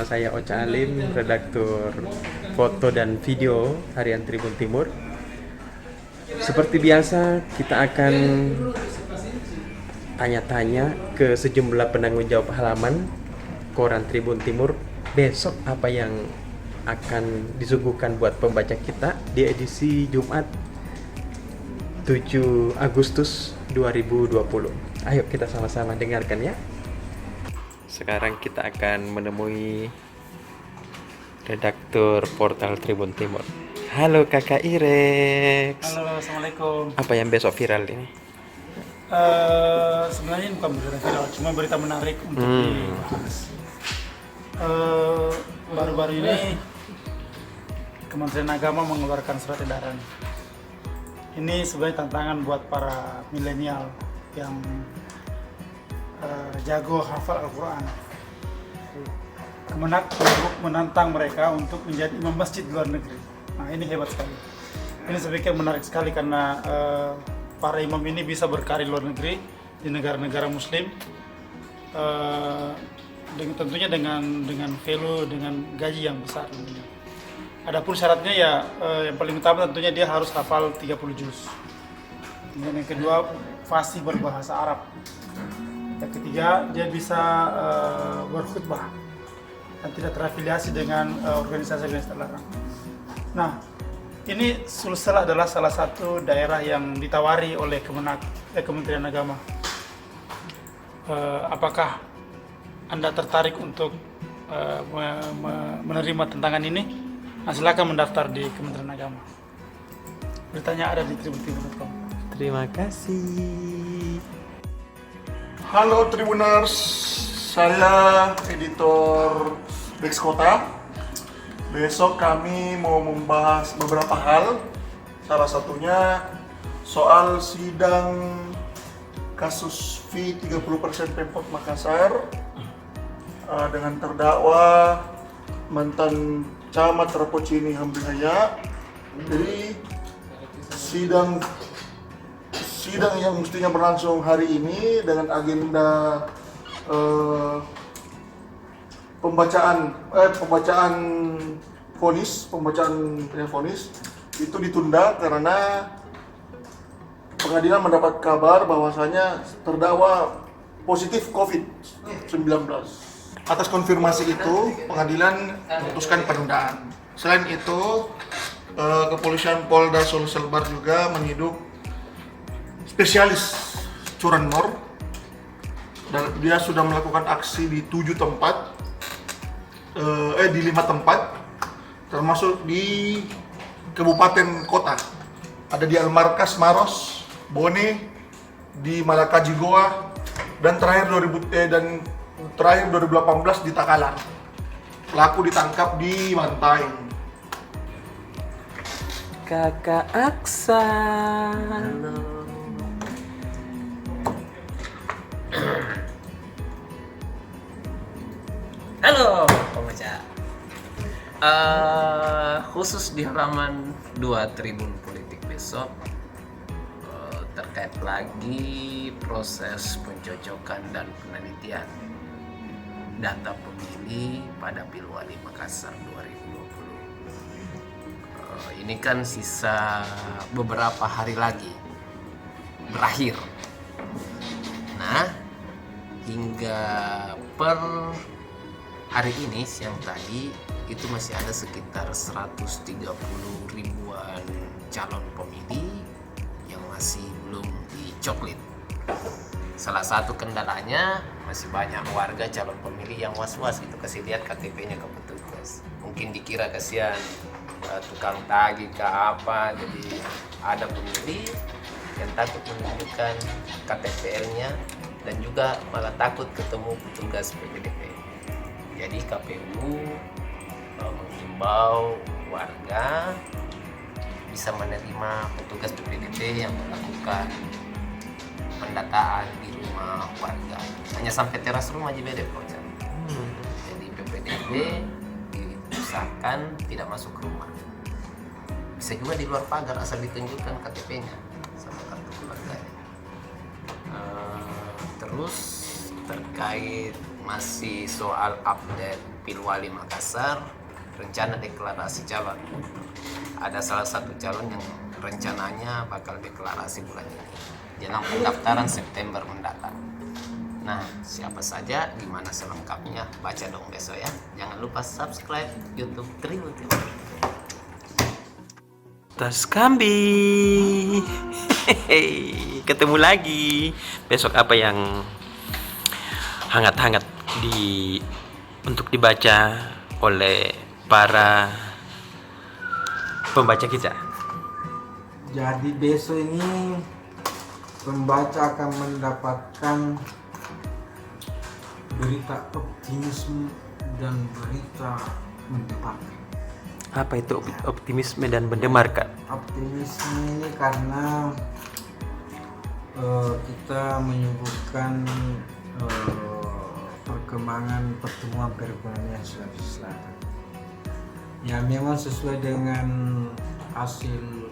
saya Ocha Alim, redaktur foto dan video harian Tribun Timur. Seperti biasa, kita akan tanya-tanya ke sejumlah penanggung jawab halaman koran Tribun Timur besok apa yang akan disuguhkan buat pembaca kita di edisi Jumat 7 Agustus 2020. Ayo kita sama-sama dengarkan ya. Sekarang kita akan menemui redaktur portal Tribun Timur. Halo Kakak Irex. Halo, assalamualaikum. Apa yang besok viral ini? Sebenarnya ini bukan berita viral, cuma berita menarik untuk dibahas. Baru-baru ini Kementerian Agama mengeluarkan surat edaran. Ini sebenarnya tantangan buat para milenial yang jago hafal Al-Quran. Kemenak menantang mereka untuk menjadi imam masjid di luar negeri. Nah, ini hebat sekali. Ini saya pikir menarik sekali karena para imam ini bisa berkarir luar negeri di negara-negara Muslim, tentunya dengan value, dengan gaji yang besar. Adapun syaratnya ya yang paling utama tentunya dia harus hafal 30 juz. Kemudian yang kedua fasih berbahasa Arab. Yang ketiga dia bisa berkhutbah dan tidak terafiliasi dengan organisasi-organisasi terlarang. Nah, ini Sulsel adalah salah satu daerah yang ditawari oleh Kementerian Agama. Apakah Anda tertarik untuk menerima tantangan ini? Nah, silakan mendaftar di Kementerian Agama. Beritanya ada di tribuntimur.com. Terima kasih. Halo Tribuners, saya editor Rex Kota. Besok kami mau membahas beberapa hal. Salah satunya soal sidang kasus fee 30% Pemkot Makassar dengan terdakwa mantan camat Rapocini Hamdinaya. Jadi sidang yang mestinya berlangsung hari ini dengan agenda pembacaan vonis itu ditunda karena pengadilan mendapat kabar bahwasanya terdakwa positif COVID-19. Atas konfirmasi itu, pengadilan memutuskan penundaan. Selain itu, kepolisian Polda Sulsel Barat juga menyiduk spesialis curanmor dan dia sudah melakukan aksi di 5 tempat termasuk di kabupaten kota. Ada di Almarkas Maros, Bone, di Malakaji Goa dan terakhir 2018 di Takalar. Pelaku ditangkap di Bantai. Kakak Aksa. Halo. Halo pembaca. Khusus di halaman 2 Tribun Politik besok terkait lagi proses pencocokan dan penelitian data pemilih pada Pilwali Makassar 2020. Ini kan sisa beberapa hari lagi berakhir. Nah, hingga per hari ini siang tadi itu masih ada sekitar 130 ribuan calon pemilih yang masih belum dicoklit. Salah satu kendalanya masih banyak warga calon pemilih yang was-was itu kasih lihat KTP-nya ke petugas. Mungkin dikira kasihan tukang tagih ke apa, jadi ada pemilih yang takut menunjukkan KTP-nya dan juga malah takut ketemu petugas PPDP. Jadi KPU menghimbau warga bisa menerima petugas PPDP yang melakukan pendataan di rumah warga. Hanya sampai teras rumah aja beda Pak. Jadi PPDP diusahakan tidak masuk rumah. Bisa juga di luar pagar asal ditunjukkan KTP-nya sama kartu keluarganya. Terus terkait masih soal update Pilwali Makassar, rencana deklarasi calon. Ada salah satu calon yang rencananya bakal deklarasi bulan ini. Jelang pendaftaran September mendatang. Nah, siapa saja, gimana selengkapnya, baca dong besok ya. Jangan lupa subscribe YouTube Tribun Timur. Tas Kambi. Ketemu lagi. Besok apa yang hangat-hangat untuk dibaca oleh para pembaca kita? Jadi besok ini pembaca akan mendapatkan berita optimisme dan berita mendebarkan. Apa itu optimisme dan mendemarkan? Optimisme ini karena kita menyebutkan perkembangan pertemuan perekonomian Sulawesi Selatan. Ya memang sesuai dengan hasil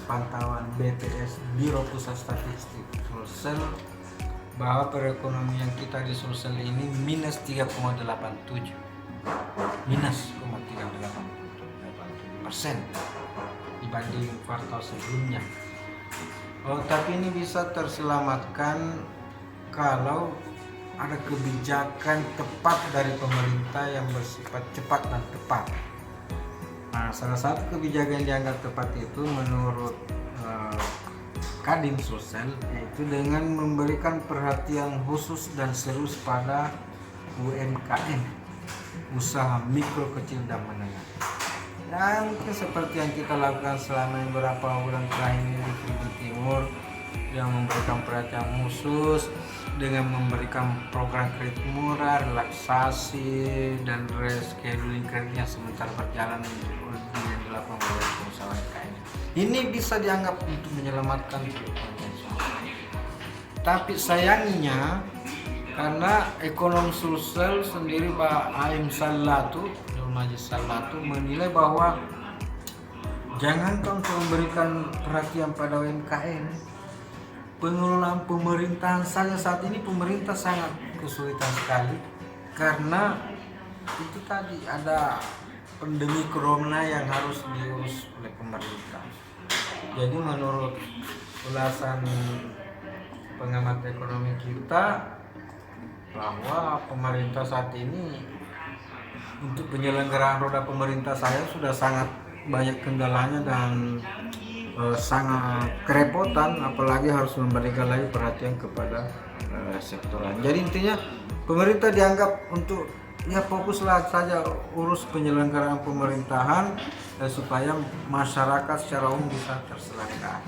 pantauan BPS Biro Pusat Statistik Sulsel bahwa perekonomian kita di Sulsel ini minus 3,87 persen dibanding kuartal sebelumnya. Tapi ini bisa terselamatkan kalau ada kebijakan tepat dari pemerintah yang bersifat cepat dan tepat. Nah, salah satu kebijakan yang dianggap tepat itu menurut Kadin Sulsel yaitu dengan memberikan perhatian khusus dan serius pada UMKM, usaha mikro, kecil dan menengah. Ya mungkin seperti yang kita lakukan selama beberapa bulan terakhir ini di Tribun Timur, yang memberikan perhatian khusus dengan memberikan program kredit murah, relaksasi dan rescheduling kreditnya sementara berjalan yang dilakukan oleh pengusaha UMKM. Ini bisa dianggap untuk menyelamatkan perekonomian. Tapi sayangnya karena ekonom Sulsel sendiri Pak Aim Salatu, Majlis Salatu menilai bahwa jangankan untuk memberikan perhatian pada UMKM, pengelolaan pemerintahan saja saat ini pemerintah sangat kesulitan sekali karena itu tadi ada pandemi corona yang harus diurus oleh pemerintah. Jadi menurut ulasan pengamat ekonomi kita bahwa pemerintah saat ini untuk penyelenggaraan roda pemerintah saya sudah sangat banyak kendalanya dan sangat kerepotan, apalagi harus memberikan lagi perhatian kepada sektor lain. Jadi intinya pemerintah dianggap untuk ya fokuslah saja urus penyelenggaraan pemerintahan supaya masyarakat secara umum bisa terselenggara.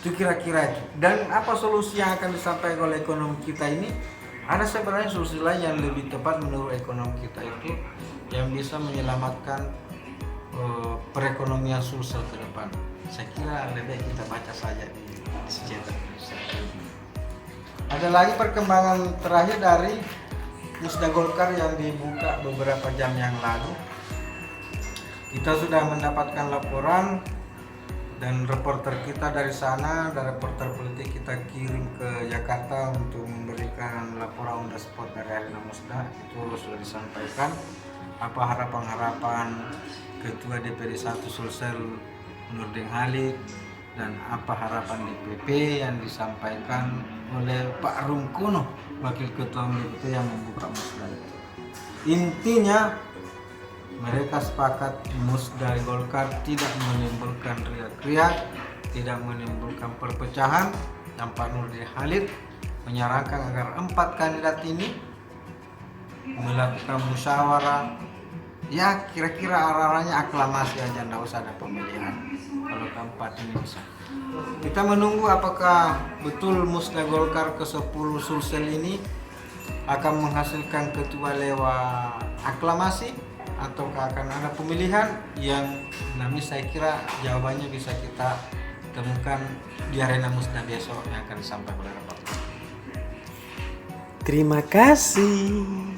Itu kira-kira itu. Dan apa solusi yang akan disampaikan oleh ekonomi kita ini? Ada sebenarnya solusi lain yang lebih tepat menurut ekonomi kita itu yang bisa menyelamatkan perekonomian Sulsel ke depan. Saya kira lebih baik kita baca saja di sejarah. Ada lagi perkembangan terakhir dari Musda Golkar yang dibuka beberapa jam yang lalu. Kita sudah mendapatkan laporan dan reporter kita dari sana, dari reporter politik kita kirim ke Jakarta untuk memberikan laporan on the spot dari Arena Musda. Itu sudah disampaikan apa harapan-harapan Ketua DPD 1 Sulsel Nurdin Halid dan apa harapan DPP yang disampaikan oleh Pak Rungkuno, Wakil Ketua DPP yang membuka Musda. Intinya mereka sepakat Musda Golkar tidak menimbulkan riak-riak, tidak menimbulkan perpecahan, dan Pak Nurdin Halid menyarankan agar 4 kandidat ini melakukan musyawarah. Ya kira-kira arah-arahnya aklamasi aja, nggak usah ada pemilihan kalau keempat ini bisa. Kita menunggu apakah betul Musda Golkar ke-10 Sulsel ini akan menghasilkan ketua lewat aklamasi ataukah akan ada pemilihan yang saya kira jawabannya bisa kita temukan di Arena Musda besok yang akan disampaikan oleh Bapak. Terima kasih.